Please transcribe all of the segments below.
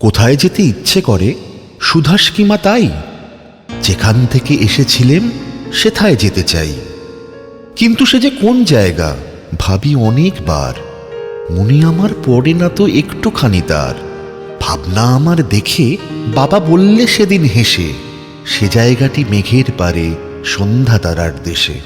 কোথায় যেতে ইচ্ছে করে সুধাস কিমা তাই, যেখান থেকে এসেছিলেম সেথায় যেতে চাই। কিন্তু সে যে কোন জায়গা ভাবি অনেকবার, মনে আমার পড়ে না তো একটুখানি তার। ভাবনা আমার দেখে বাবা বললে সেদিন হেসে, সে জায়গাটি মেঘের পারে সন্ধ্যা তারার দেশে।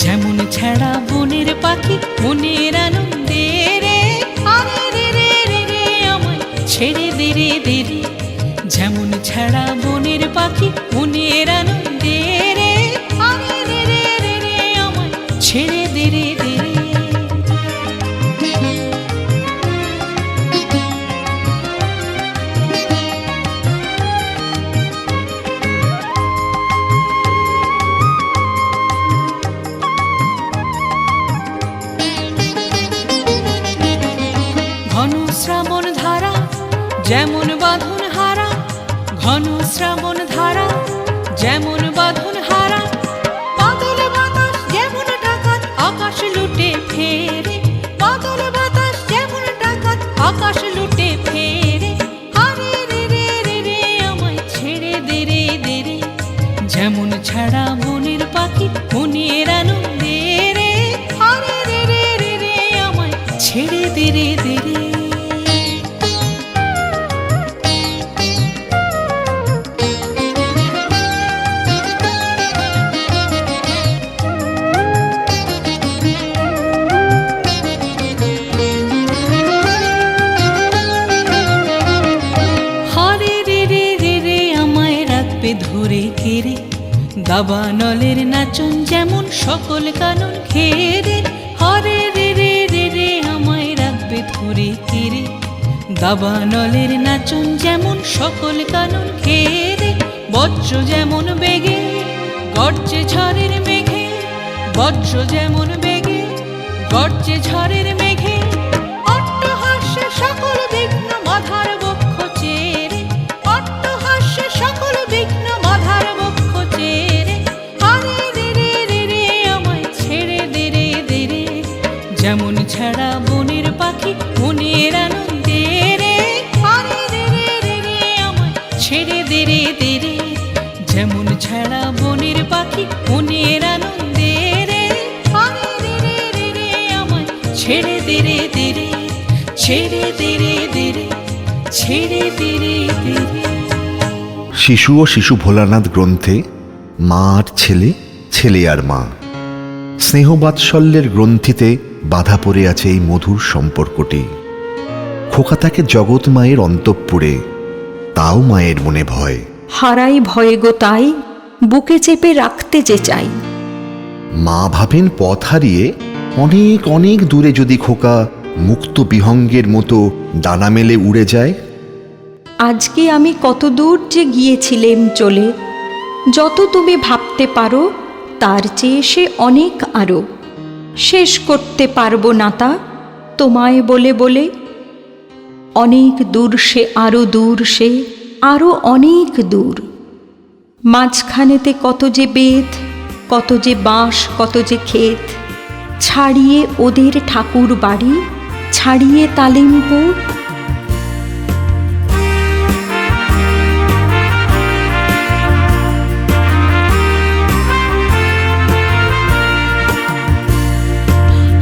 যেমন ছাড়া বনের পাখি মনের আনন্দে রে, আরে রে রে রে রে আমায় ছেড়ে দে রে দে রে। যেমন ছাড়া বনের পাখি মনের আনন্দে রে, আরে রে রে রে রে আমায় ছেড়ে দে রে দে রে। ঘন শ্রাবণ ধারা যেমন বাঁধন হারা, ঘন শ্রাবণ ধারা যেমন বাঁধন হারা। বাদল বাতাস যেমন ডাকাত আকাশ লুটে ফেরে, বাদল বাতাস যেমন ডাকাত আকাশ লুটে ফেরে। আরে রে রে রে রে আমায় ছেড়ে দে রে দে রে। যেমন ছাড়া বনের পাখি মনের আনন্দে রে, আরে রে রে রে রে আমায় ছেড়ে দে রে দে রে। ধরে কেড়ে দাবানলের নাচন যেমন সকল কানন ঘেরে। হরে রে রে রে রে আমায় রাখবে ধরে কেড়ে দাবানলের নাচন যেমন সকল কানন ঘেরে। বজ্র যেমন বেগে গর্জে ঝড়ের মেঘে, বজ্র যেমন বেগে গর্জে ঝড়ের মেঘে। অট্টহাস্যে সকল বিঘ্ন মাথার বক্ষ চেরে, অট্টহাস্যে সকল বিঘ্ন মাথার বক্ষ চেরে। আরে রে রে রে রে আমায় ছেড়ে দে রে দে রে। যেমন ছাড়া বনের পাখি মনের আনন্দে রে, আরে রে রে রে রে আমায় ছেড়ে দে রে দে রে। যেমন ছাড়া বনের পাখি মনের আনন্দে রে, আরে রে রে রে রে আমায় ছেড়ে দে রে দে রে। ছেড়ে দে রে দে রে, ছেড়ে দে রে দে রে। শিশু ও শিশু ভোলানাথ গ্রন্থে মা আর ছেলে, ছেলে আর মা, স্নেহবাৎসল্যের গ্রন্থিতে বাধা পড়ে আছে এই মধুর সম্পর্কটি। খোকা থাকে জগৎ মায়ের অন্তঃপুরে, তাও মায়ের মনে ভয়। হারাই ভয়ে গো তাই বুকে চেপে রাখতে যে চাই। মা ভাবেন পথ হারিয়ে অনেক অনেক দূরে যদি খোকা মুক্ত বিহঙ্গের মতো ডানা মেলে উড়ে যায়। আজকে আমি কত দূর যে গিয়েছিলেম চলে, যত তুমি ভাবতে পারো তার চেয়ে সে অনেক আরো। শেষ করতে পারবো না তা তোমায় বলে বলে। অনেক দূর সে, আরো দূর সে, আরো অনেক দূর। মাঝখানেতে কত যে বেদ, কত যে বাঁশ, কত যে ক্ষেত। ছাড়িয়ে ওদের ঠাকুর বাড়ি, ছাড়িয়ে তালিমপুর,